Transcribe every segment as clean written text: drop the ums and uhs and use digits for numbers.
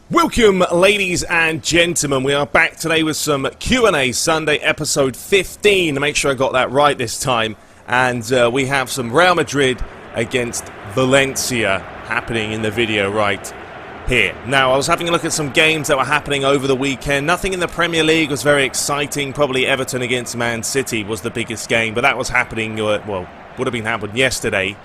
Welcome, ladies and gentlemen. We are back today with some Q&A Sunday, episode 15. Make sure I got that right this time. And we have some Real Madrid against Valencia happening in the video right here. Now, I was having a look at some games that were happening over the weekend. Nothing in the Premier League was very exciting. Probably Everton against Man City was the biggest game. But that was happening, well, would have been happened yesterday.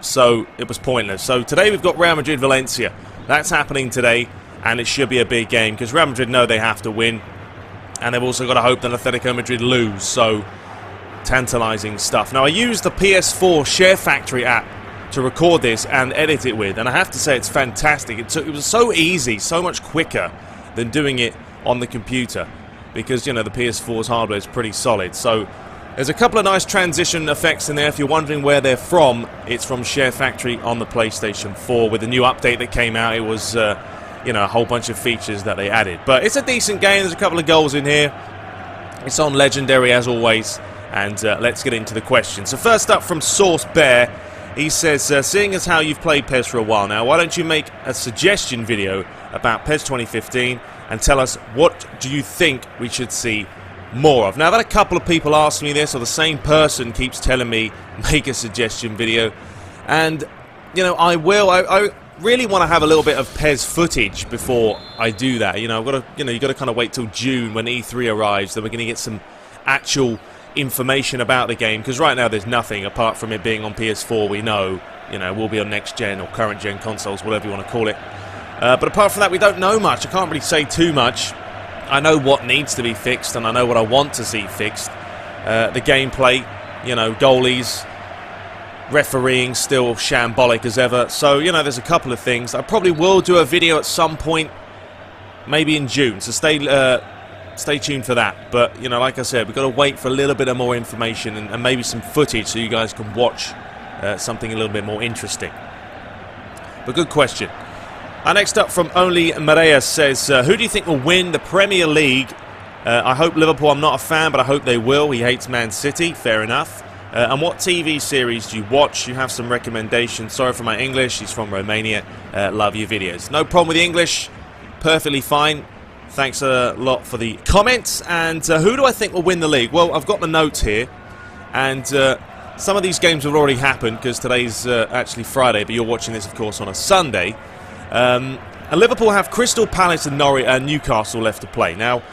So it was pointless. So today we've got Real Madrid Valencia. That's happening today, and it should be a big game because Real Madrid know they have to win, and they've also got to hope that Atletico Madrid lose. So tantalizing stuff. Now, I used the PS4 Share Factory app to record this and edit it with, and I have to say it's fantastic. It was so easy, so much quicker than doing it on the computer because, you know, the PS4's hardware is pretty solid. So there's a couple of nice transition effects in there. If you're wondering where they're from, it's from Share Factory on the PlayStation 4. With the new update that came out, it was, you know, a whole bunch of features that they added. But it's a decent game. There's a couple of goals in here. It's on Legendary, as always. And let's get into the questions. So first up from Source Bear, he says, seeing as how you've played PES for a while now, why don't you make a suggestion video about PES 2015 and tell us what do you think we should see more of. Now, I've had a couple of people ask me this, or the same person keeps telling me make a suggestion video, and you know, I will. I really want to have a little bit of PES footage before I do that. You know, I've got to, you know, you got to kind of wait till June when E3 arrives, then we're going to get some actual information about the game, because right now there's nothing apart from it being on PS4. We know, you know, we'll be on next gen or current gen consoles, whatever you want to call it. But apart from that, we don't know much. I can't really say too much. I know what needs to be fixed, and I know what I want to see fixed. The gameplay, you know, goalies, refereeing still shambolic as ever. So, you know, there's a couple of things. I probably will do a video at some point, maybe in June. So stay tuned for that. But, you know, like I said, we've got to wait for a little bit of more information and maybe some footage so you guys can watch something a little bit more interesting. But good question. Next up from Only Maria says, who do you think will win the Premier League? I hope Liverpool. I'm not a fan, but I hope they will. He hates Man City. Fair enough. And what TV series do you watch? You have some recommendations. Sorry for my English. He's from Romania. Love your videos. No problem with the English. Perfectly fine. Thanks a lot for the comments. And who do I think will win the league? Well, I've got the notes here. And some of these games have already happened because today's actually Friday, but you're watching this, of course, on a Sunday. And Liverpool have Crystal Palace and Newcastle left to play. Now,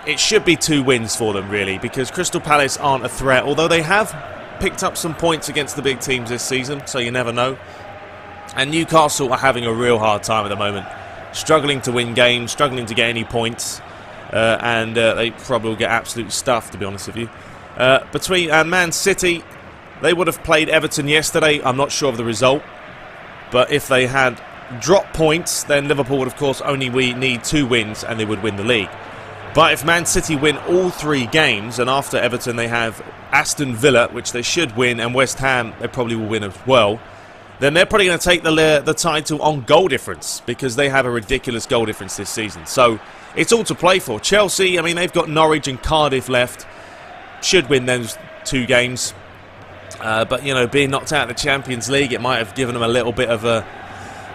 it should be 2 wins for them, really, because Crystal Palace aren't a threat, although they have picked up some points against the big teams this season, so you never know. And Newcastle are having a real hard time at the moment, struggling to win games, struggling to get any points, and they probably will get absolutely stuffed, to be honest with you. Between Man City, they would have played Everton yesterday. I'm not sure of the result, but if they had drop points, then Liverpool would, of course, only need 2 wins and they would win the league. But if Man City win all 3 games, and after Everton they have Aston Villa, which they should win, and West Ham they probably will win as well, then they're probably going to take the title on goal difference, because they have a ridiculous goal difference this season. So it's all to play for. Chelsea, I mean, they've got Norwich and Cardiff left, should win those 2 games. But, you know, being knocked out of the Champions League, it might have given them a little bit of a...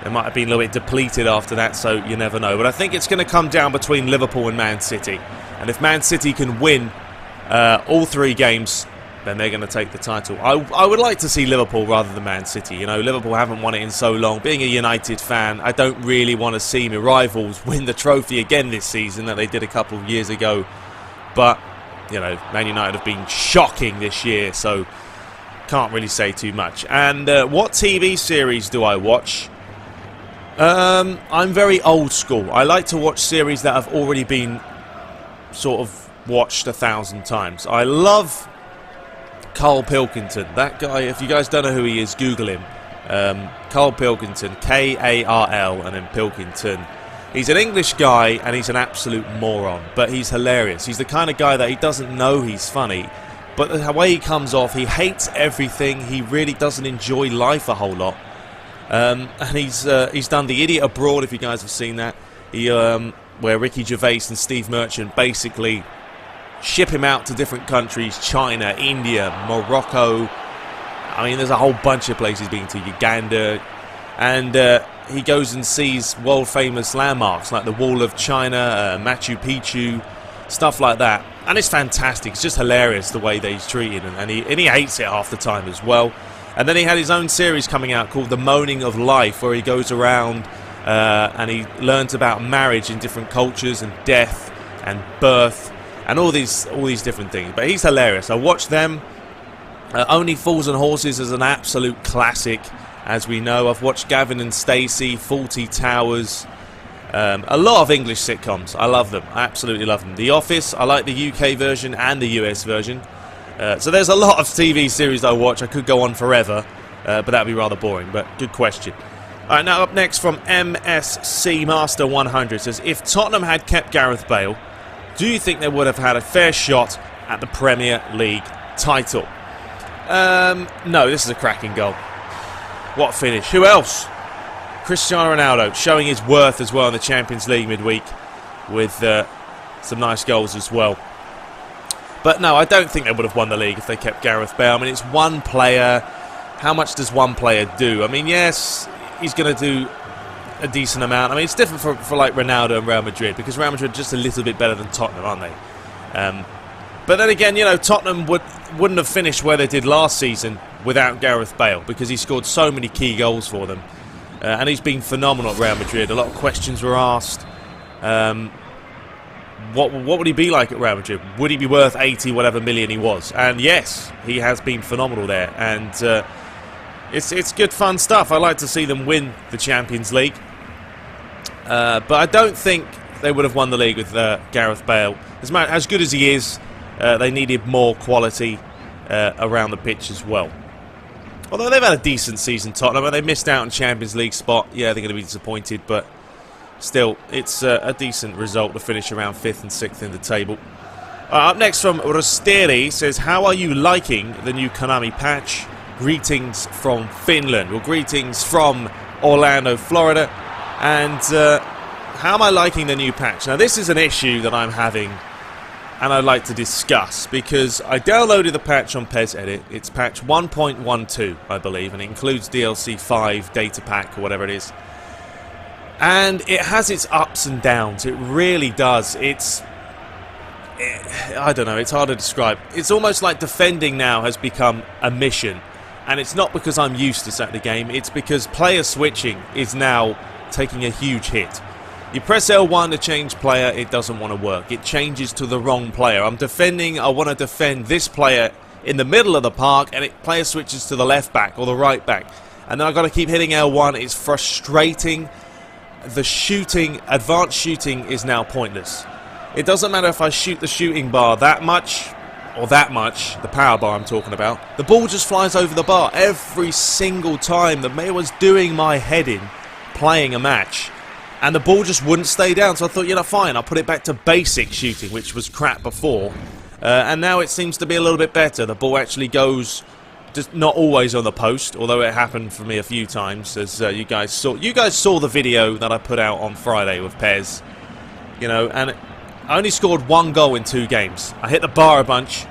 They might have been a little bit depleted after that, so you never know. But I think it's going to come down between Liverpool and Man City. And if Man City can win all 3 games, then they're going to take the title. I would like to see Liverpool rather than Man City. You know, Liverpool haven't won it in so long. Being a United fan, I don't really want to see my rivals win the trophy again this season that they did a couple of years ago. But, you know, Man United have been shocking this year, so can't really say too much. And what TV series do I watch? I'm very old school. I like to watch series that have already been sort of watched 1,000 times. I love Carl Pilkington. That guy, if you guys don't know who he is, Google him. Carl Pilkington, K-A-R-L, and then Pilkington. He's an English guy, and he's an absolute moron, but he's hilarious. He's the kind of guy that he doesn't know he's funny, but the way he comes off, he hates everything. He really doesn't enjoy life a whole lot. And he's done The Idiot Abroad, if you guys have seen that. He where Ricky Gervais and Steve Merchant basically ship him out to different countries, China, India, Morocco. I mean, there's a whole bunch of places being to, Uganda. And he goes and sees world-famous landmarks like the Wall of China, Machu Picchu, stuff like that. And it's fantastic. It's just hilarious the way that he's treated. And he hates it half the time as well. And then he had his own series coming out called The Moaning of Life, where he goes around and he learns about marriage in different cultures and death and birth and all these different things. But he's hilarious. I watched them. Only Fools and Horses is an absolute classic, as we know. I've watched Gavin and Stacey, Fawlty Towers, a lot of English sitcoms. I love them. I absolutely love them. The Office, I like the UK version and the US version. So there's a lot of TV series that I watch. I could go on forever, but that would be rather boring. But good question. All right, now up next from MSC Master 100 says, if Tottenham had kept Gareth Bale, do you think they would have had a fair shot at the Premier League title? No, this is a cracking goal. What a finish. Who else? Cristiano Ronaldo showing his worth as well in the Champions League midweek with some nice goals as well. But no, I don't think they would have won the league if they kept Gareth Bale. I mean, it's one player. How much does one player do? I mean, yes, he's going to do a decent amount. I mean, it's different for like Ronaldo and Real Madrid, because Real Madrid are just a little bit better than Tottenham, aren't they? But then again, you know, Tottenham wouldn't have finished where they did last season without Gareth Bale, because he scored so many key goals for them. And he's been phenomenal at Real Madrid. A lot of questions were asked. What would he be like at Real Madrid? Would he be worth 80 whatever million he was? And yes, he has been phenomenal there. And it's good fun stuff. I like to see them win the Champions League. But I don't think they would have won the league with Gareth Bale. As good as he is, they needed more quality around the pitch as well. Although they've had a decent season, Tottenham, and they missed out on Champions League spot. Yeah, they're going to be disappointed, but still, it's a decent result to finish around 5th and 6th in the table. Up next from Rosteri says, how are you liking the new Konami patch? Greetings from Finland. Well, greetings from Orlando, Florida. And how am I liking the new patch? Now, this is an issue that I'm having, and I'd like to discuss, because I downloaded the patch on PES Edit. It's patch 1.12, I believe, and it includes DLC 5, data pack, or whatever it is. And it has its ups and downs. It really does. I don't know, it's hard to describe. It's almost like defending now has become a mission. And it's not because I'm useless at the game, it's because player switching is now taking a huge hit. You press L1 to change player, it doesn't want to work. It changes to the wrong player. I'm defending, I want to defend this player in the middle of the park, and player switches to the left back or the right back. And then I've got to keep hitting L1. It's frustrating. The shooting, advanced shooting, is now pointless. It doesn't matter if I shoot the shooting bar that much, or that much, the power bar I'm talking about. The ball just flies over the bar every single time. The mayor was doing my head in playing a match, and the ball just wouldn't stay down. So I thought, you know, fine, I'll put it back to basic shooting, which was crap before. And now it seems to be a little bit better. The ball actually goes, just not always on the post, although it happened for me a few times, as you guys saw. You guys saw the video that I put out on Friday with PES, you know, and I only scored 1 goal in 2 games. I hit the bar a bunch,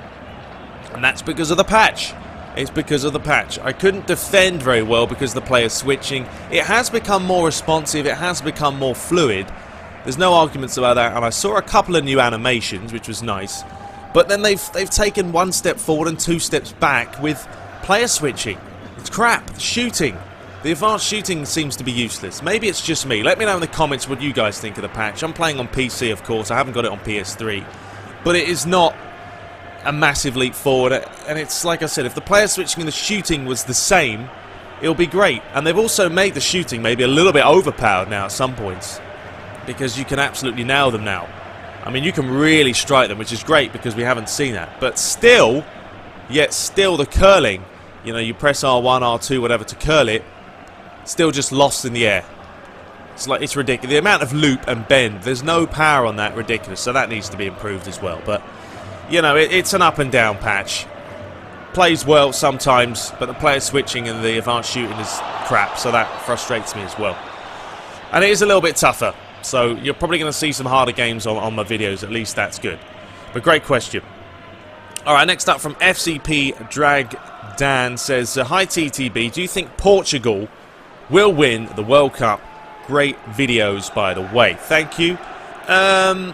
and that's because of the patch. It's because of the patch. I couldn't defend very well because the player's switching. It has become more responsive. It has become more fluid. There's no arguments about that. And I saw a couple of new animations, which was nice. But then they've taken 1 step forward and 2 steps back with player switching. It's crap. Shooting. The advanced shooting seems to be useless. Maybe it's just me. Let me know in the comments what you guys think of the patch. I'm playing on PC, of course. I haven't got it on PS3. But it is not a massive leap forward, and it's like I said, if the player switching and the shooting was the same, it'll be great. And they've also made the shooting maybe a little bit overpowered now at some points, because you can absolutely nail them now. I mean, you can really strike them, which is great because we haven't seen that. But still, yet still the curling, you know, you press R1, R2, whatever to curl it, still just lost in the air. It's like, it's ridiculous. The amount of loop and bend, there's no power on that, ridiculous. So that needs to be improved as well. But you know, it's an up and down patch. Plays well sometimes, but the player switching and the advanced shooting is crap, so that frustrates me as well. And it is a little bit tougher. So you're probably going to see some harder games on my videos. At least that's good. But great question. All right, next up from FCP Drag Dan says, hi TTB, do you think Portugal will win the World Cup? Great videos, by the way. Thank you. I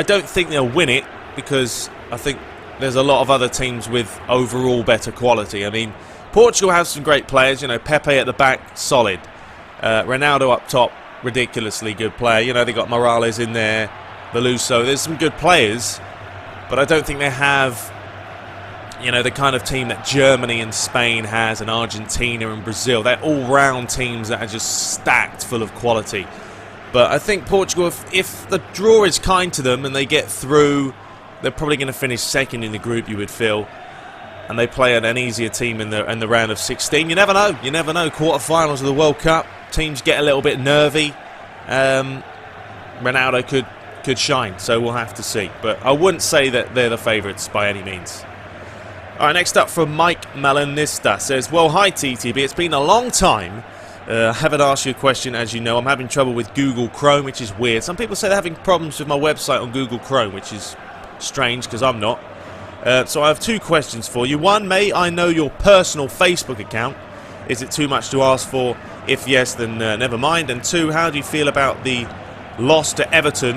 don't think they'll win it because I think there's a lot of other teams with overall better quality. I mean, Portugal has some great players. You know, Pepe at the back, solid. Ronaldo up top, ridiculously good player. You know, they got Morales in there, Veloso. There's some good players, but I don't think they have, you know, the kind of team that Germany and Spain has, and Argentina and Brazil. They're all-round teams that are just stacked full of quality. But I think Portugal, if the draw is kind to them and they get through, they're probably going to finish second in the group, you would feel. And they play an easier team in the round of 16. You never know. You never know. Quarterfinals of the World Cup, teams get a little bit nervy. Ronaldo could shine, so we'll have to see. But I wouldn't say that they're the favourites by any means. All right, next up from Mike Malanista says, well, hi TTB, it's been a long time. I haven't asked you a question, as you know. I'm having trouble with Google Chrome, which is weird. Some people say they're having problems with my website on Google Chrome, which is strange because I'm not. So I have two questions for you. One, may I know your personal Facebook account? Is it too much to ask for? If yes, then never mind. And two, how do you feel about the loss to Everton,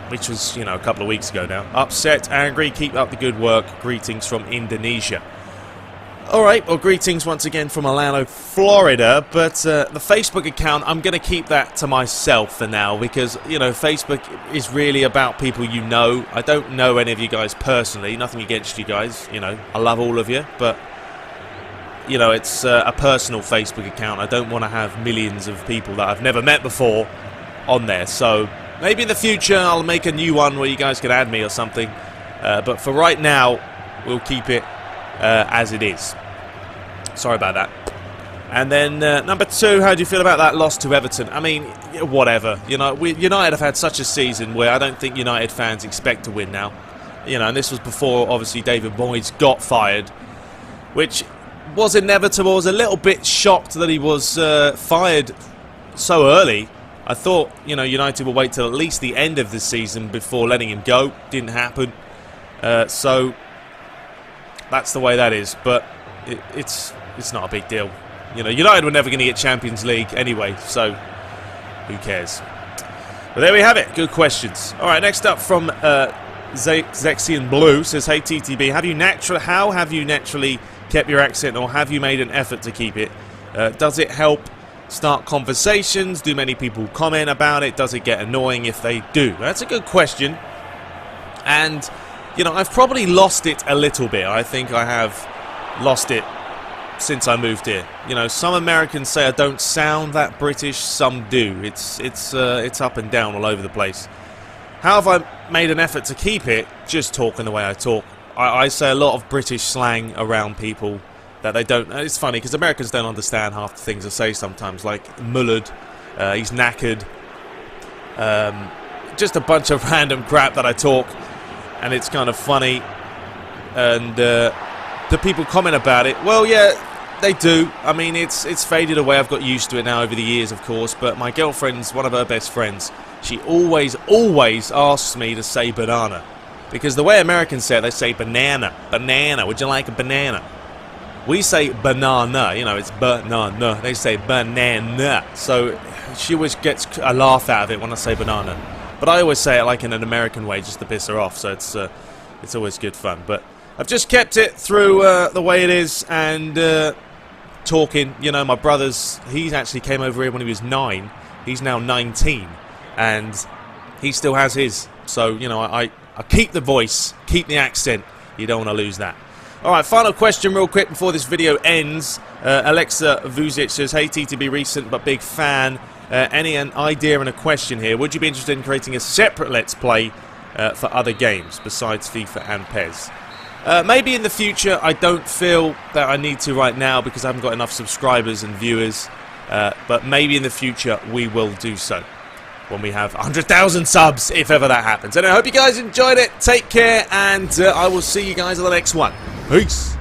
which was, you know, a couple of weeks ago now? Upset, angry, keep up the good work. Greetings from Indonesia. All right, well, greetings once again from Orlando, Florida. But the Facebook account, I'm going to keep that to myself for now because, you know, Facebook is really about people you know. I don't know any of you guys personally. Nothing against you guys. You know, I love all of you. But, you know, it's a personal Facebook account. I don't want to have millions of people that I've never met before on there. So maybe in the future I'll make a new one where you guys can add me or something. But for right now, we'll keep it as it is. Sorry about that. And then number two, how do you feel about that loss to Everton? I mean, whatever. You know, United have had such a season where I don't think United fans expect to win now. You know, and this was before, obviously, David Moyes got fired, which was inevitable. I was a little bit shocked that he was fired so early. I thought, you know, United would wait till at least the end of the season before letting him go. Didn't happen. So that's the way that is. But it's not a big deal. You know, United were never going to get Champions League anyway, so who cares? But there we have it. Good questions. All right, next up from Zexian Blue says, hey TTB, how have you naturally kept your accent, or have you made an effort to keep it? Does it help start conversations? Do many people comment about it? Does it get annoying if they do? That's a good question. And, you know, I've probably lost it a little bit. I think I have lost it since I moved here. You know, some Americans say I don't sound that British, some do. It's up and down all over the place. How have I made an effort to keep it? Just talking the way I talk. I say a lot of British slang around people that they don't. It's funny because Americans don't understand half the things I say sometimes, like mullered, he's knackered, just a bunch of random crap that I talk, and it's kind of funny. And do people comment about it? Well, yeah, they do. I mean, it's faded away. I've got used to it now over the years, of course. But my girlfriend's one of her best friends. She always asks me to say banana. Because the way Americans say it, they say banana. Banana. Would you like a banana? We say banana. You know, it's banana. They say banana. So she always gets a laugh out of it when I say banana. But I always say it like in an American way just to piss her off. So it's always good fun. But I've just kept it through the way it is and talking. You know, my brother's, he actually came over here when he was 9. He's now 19. And he still has his. So, you know, I keep the voice, keep the accent. You don't want to lose that. All right, final question real quick before this video ends. Alexa Vuzic says, hey, TTB, recent but big fan. An idea and a question here. Would you be interested in creating a separate Let's Play for other games besides FIFA and PES? Maybe in the future. I don't feel that I need to right now because I haven't got enough subscribers and viewers. But maybe in the future we will do so when we have 100,000 subs, if ever that happens. And I hope you guys enjoyed it. Take care, and I will see you guys on the next one. Peace.